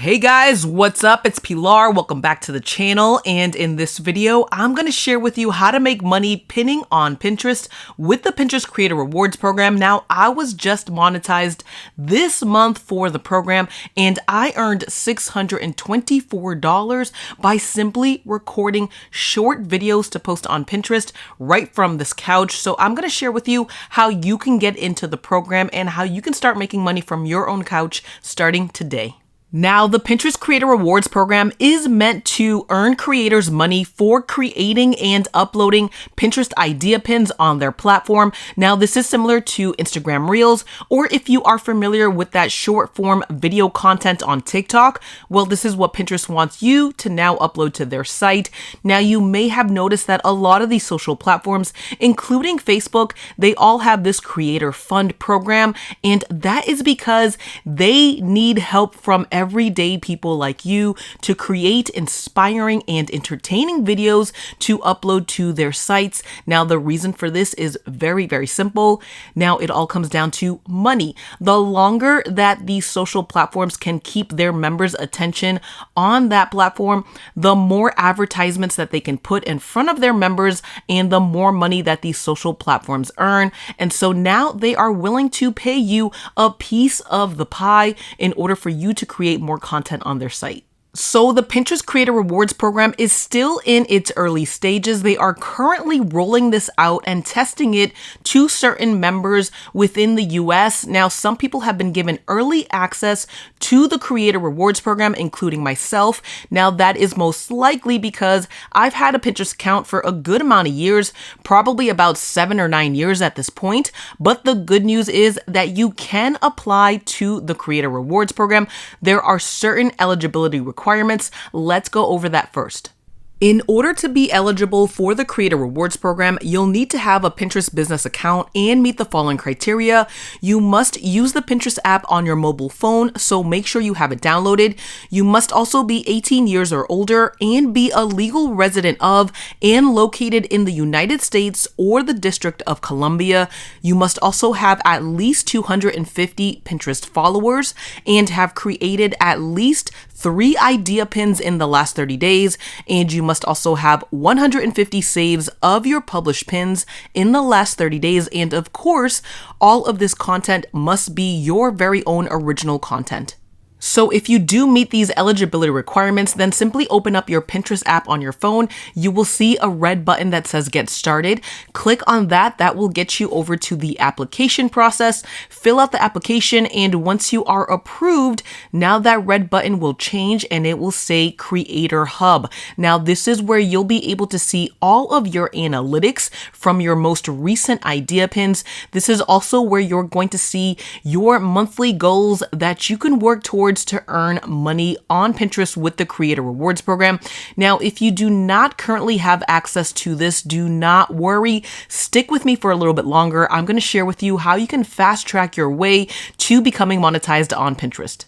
Hey guys, what's up? It's Pilar. Welcome back to the channel. And in this video, I'm going to share with you how to make money pinning on Pinterest with the Pinterest Creator Rewards program. Now, I was just monetized this month for the program, and I earned $624 by simply recording short videos to post on Pinterest right from this couch. So I'm going to share with you how you can get into the program and how you can start making money from your own couch starting today. Now, the Pinterest Creator Rewards program is meant to earn creators money for creating and uploading Pinterest idea pins on their platform. Now, this is similar to Instagram Reels, or if you are familiar with that short form video content on TikTok, well, this is what Pinterest wants you to now upload to their site. Now, you may have noticed that a lot of these social platforms, including Facebook, they all have this creator fund program, and that is because they need help from everyday people like you to create inspiring and entertaining videos to upload to their sites. Now, the reason for this is very, very simple. Now, it all comes down to money. The longer that these social platforms can keep their members' attention on that platform, the more advertisements that they can put in front of their members and the more money that these social platforms earn. And so now they are willing to pay you a piece of the pie in order for you to create more content on their site. So the Pinterest Creator Rewards program is still in its early stages. They are currently rolling this out and testing it to certain members within the US. Now, some people have been given early access to the Creator Rewards program, including myself. Now, that is most likely because I've had a Pinterest account for a good amount of years, probably about 7 or 9 years at this point. But the good news is that you can apply to the Creator Rewards program. There are certain eligibility requirements. Let's go over that first. In order to be eligible for the Creator Rewards program, you'll need to have a Pinterest business account and meet the following criteria. You must use the Pinterest app on your mobile phone, so make sure you have it downloaded. You must also be 18 years or older and be a legal resident of and located in the United States or the District of Columbia. You must also have at least 250 Pinterest followers and have created at least 3 idea pins in the last 30 days, and you must also have 150 saves of your published pins in the last 30 days. And of course, all of this content must be your very own original content. So if you do meet these eligibility requirements, then simply open up your Pinterest app on your phone. You will see a red button that says Get Started. Click on that. That will get you over to the application process. Fill out the application, and once you are approved, now that red button will change and it will say Creator Hub. Now, this is where you'll be able to see all of your analytics from your most recent idea pins. This is also where you're going to see your monthly goals that you can work towards to earn money on Pinterest with the Creator Rewards program. Now, if you do not currently have access to this, do not worry. Stick with me for a little bit longer. I'm going to share with you how you can fast track your way to becoming monetized on Pinterest.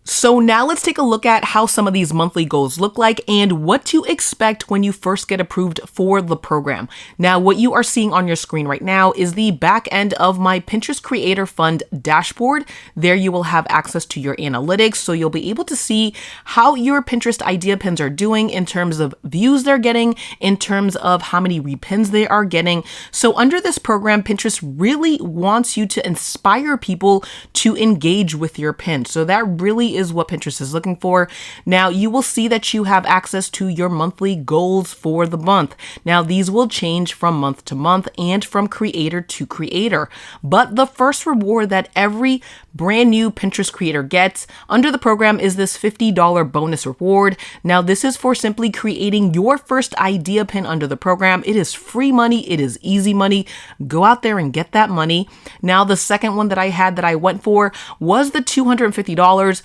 So now let's take a look at how some of these monthly goals look like and what to expect when you first get approved for the program. Now, what you are seeing on your screen right now is the back end of my Pinterest Creator Fund dashboard. There you will have access to your analytics, so you'll be able to see how your Pinterest idea pins are doing in terms of views they're getting, in terms of how many repins they are getting. So under this program, Pinterest really wants you to inspire people to engage with your pin. So that really is what Pinterest is looking for. Now, you will see that you have access to your monthly goals for the month. Now, these will change from month to month and from creator to creator. But the first reward that every brand new Pinterest creator gets under the program is this $50 bonus reward. Now, this is for simply creating your first idea pin under the program. It is free money. It is easy money. Go out there and get that money. Now, the second one that I went for was the $250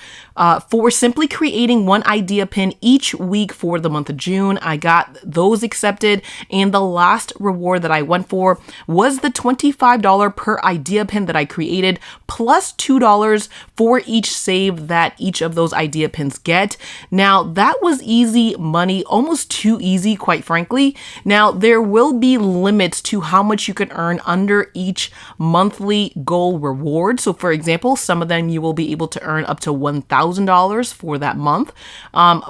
for simply creating one idea pin each week for the month of June. I got those accepted. And the last reward that I went for was the $25 per idea pin that I created, plus $2 for each save that each of those idea pins get. Now, that was easy money, almost too easy, quite frankly. Now, there will be limits to how much you can earn under each monthly goal reward. So for example, some of them you will be able to earn up to $1,000. $1,000 for that month.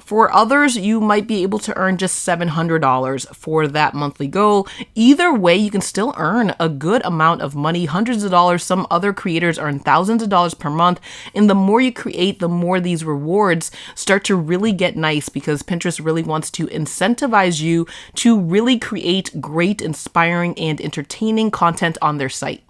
For others, you might be able to earn just $700 for that monthly goal. Either way, you can still earn a good amount of money, hundreds of dollars. Some other creators earn thousands of dollars per month. And the more you create, the more these rewards start to really get nice, because Pinterest really wants to incentivize you to really create great, inspiring, and entertaining content on their site.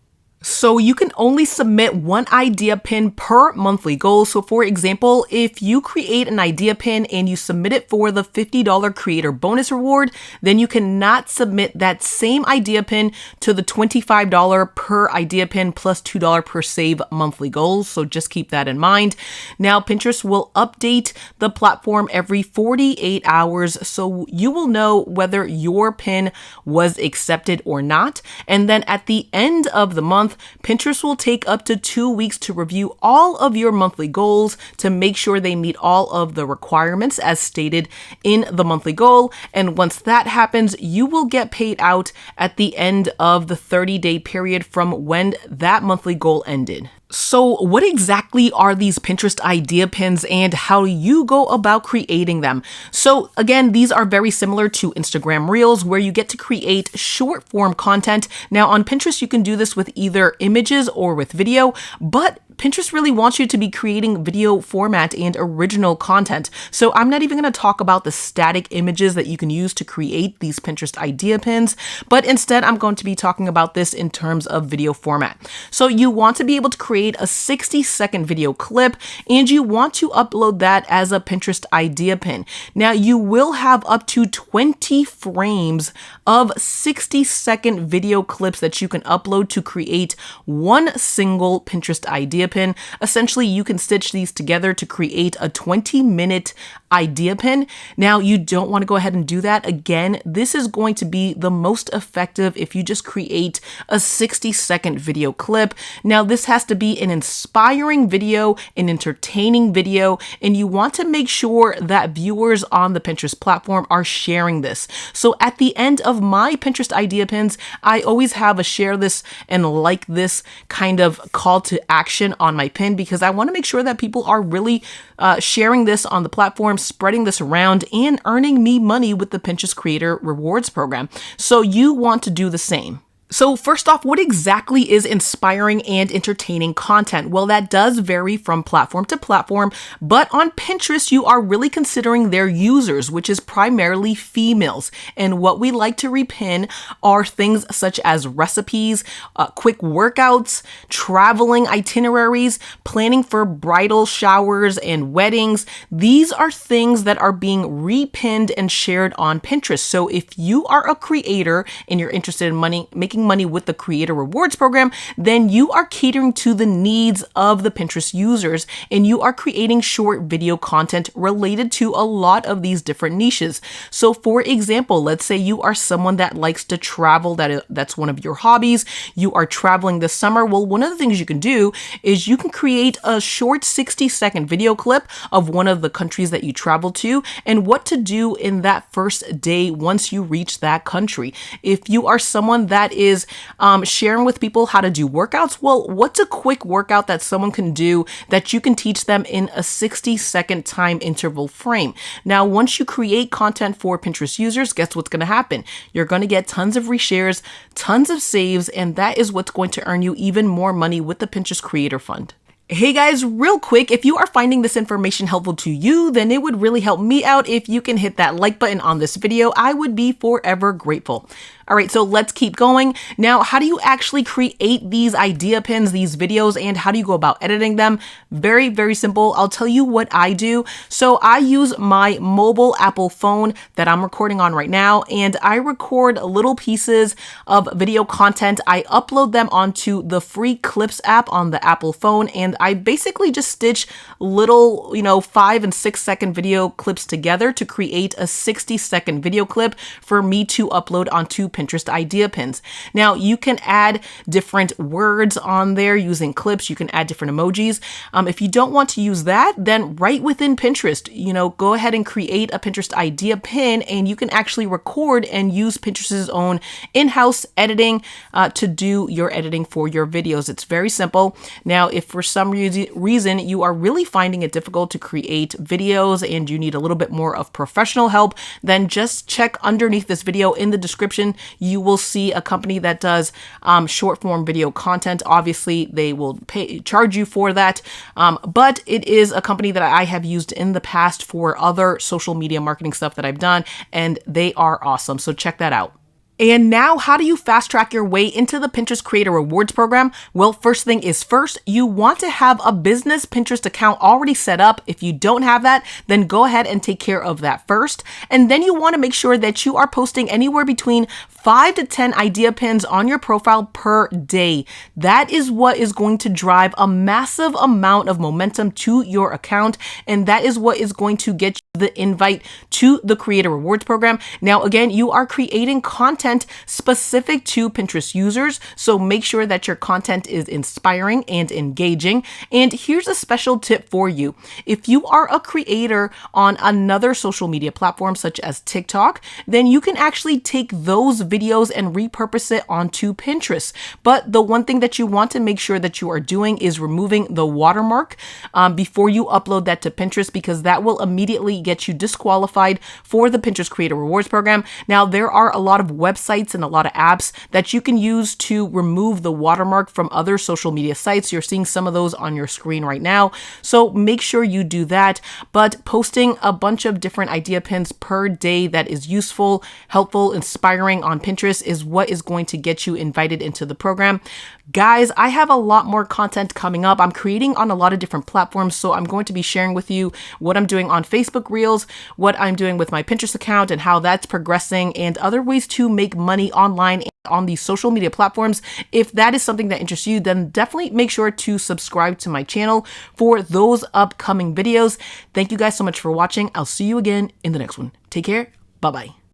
So you can only submit one idea pin per monthly goal. So for example, if you create an idea pin and you submit it for the $50 creator bonus reward, then you cannot submit that same idea pin to the $25 per idea pin plus $2 per save monthly goals. So just keep that in mind. Now, Pinterest will update the platform every 48 hours, so you will know whether your pin was accepted or not. And then at the end of the month, Pinterest will take up to 2 weeks to review all of your monthly goals to make sure they meet all of the requirements as stated in the monthly goal. And once that happens, you will get paid out at the end of the 30-day period from when that monthly goal ended. So what exactly are these Pinterest idea pins and how do you go about creating them? So again, these are very similar to Instagram Reels, where you get to create short form content. Now on Pinterest, you can do this with either images or with video, but Pinterest really wants you to be creating video format and original content. So I'm not even going to talk about the static images that you can use to create these Pinterest idea pins, but instead I'm going to be talking about this in terms of video format. So you want to be able to create a 60-second video clip, and you want to upload that as a Pinterest idea pin. Now you will have up to 20 frames of 60-second video clips that you can upload to create one single Pinterest idea pin. Essentially, you can stitch these together to create a 20-minute idea pin. Now, you don't want to go ahead and do that. Again, this is going to be the most effective if you just create a 60-second video clip. Now, this has to be an inspiring video, an entertaining video, and you want to make sure that viewers on the Pinterest platform are sharing this. So at the end of my Pinterest idea pins, I always have a share this and like this kind of call to action on my pin, because I want to make sure that people are really sharing this on the platform, spreading this around, and earning me money with the Pinterest Creator Rewards Program. So you want to do the same. So first off, what exactly is inspiring and entertaining content? Well, that does vary from platform to platform, but on Pinterest, you are really considering their users, which is primarily females. And what we like to repin are things such as recipes, quick workouts, traveling itineraries, planning for bridal showers and weddings. These are things that are being repinned and shared on Pinterest. So if you are a creator and you're interested in making money with the Creator Rewards Program, then you are catering to the needs of the Pinterest users, and you are creating short video content related to a lot of these different niches. So for example, let's say you are someone that likes to travel, that's one of your hobbies. You are traveling this summer. Well, one of the things you can do is you can create a short 60-second video clip of one of the countries that you travel to and what to do in that first day once you reach that country. If you are someone that is sharing with people how to do workouts, well, what's a quick workout that someone can do that you can teach them in a 60-second time interval frame? Now, once you create content for Pinterest users, guess what's going to happen? You're going to get tons of reshares, tons of saves, and that is what's going to earn you even more money with the Pinterest Creator Fund. Hey guys, real quick, if you are finding this information helpful to you, then it would really help me out if you can hit that like button on this video. I would be forever grateful. All right, so let's keep going. Now, how do you actually create these idea pins, these videos, and how do you go about editing them? Very, very simple. I'll tell you what I do. So I use my mobile Apple phone that I'm recording on right now, and I record little pieces of video content. I upload them onto the free Clips app on the Apple phone, and I basically just stitch little, 5 and 6 second video clips together to create a 60-second video clip for me to upload onto Pinterest idea pins. Now you can add different words on there using clips. You can add different emojis. If you don't want to use that, then right within Pinterest, go ahead and create a Pinterest idea pin, and you can actually record and use Pinterest's own in-house editing to do your editing for your videos. It's very simple. Now, if for some reason you are really finding it difficult to create videos and you need a little bit more of professional help, then just check underneath this video in the description. You will see a company that does short form video content. Obviously, they will charge you for that, but it is a company that I have used in the past for other social media marketing stuff that I've done, and they are awesome. So check that out. And now, how do you fast track your way into the Pinterest Creator Rewards program? Well, first thing is first, you want to have a business Pinterest account already set up. If you don't have that, then go ahead and take care of that first. And then you want to make sure that you are posting anywhere between 5 to 10 idea pins on your profile per day. That is what is going to drive a massive amount of momentum to your account. And that is what is going to get you the invite to the Creator Rewards program. Now, again, you are creating content specific to Pinterest users. So make sure that your content is inspiring and engaging. And here's a special tip for you. If you are a creator on another social media platform, such as TikTok, then you can actually take those videos and repurpose it onto Pinterest. But the one thing that you want to make sure that you are doing is removing the watermark before you upload that to Pinterest, because that will immediately get you disqualified for the Pinterest Creator Rewards program. Now, there are a lot of websites and a lot of apps that you can use to remove the watermark from other social media sites. You're seeing some of those on your screen right now. So make sure you do that. But posting a bunch of different idea pins per day that is useful, helpful, inspiring on Pinterest is what is going to get you invited into the program. Guys, I have a lot more content coming up. I'm creating on a lot of different platforms, so I'm going to be sharing with you what I'm doing on Facebook Reels, what I'm doing with my Pinterest account and how that's progressing, and other ways to make money online and on these social media platforms. If that is something that interests you, then definitely make sure to subscribe to my channel for those upcoming videos. Thank you guys so much for watching. I'll see you again in the next one. Take care. Bye-bye.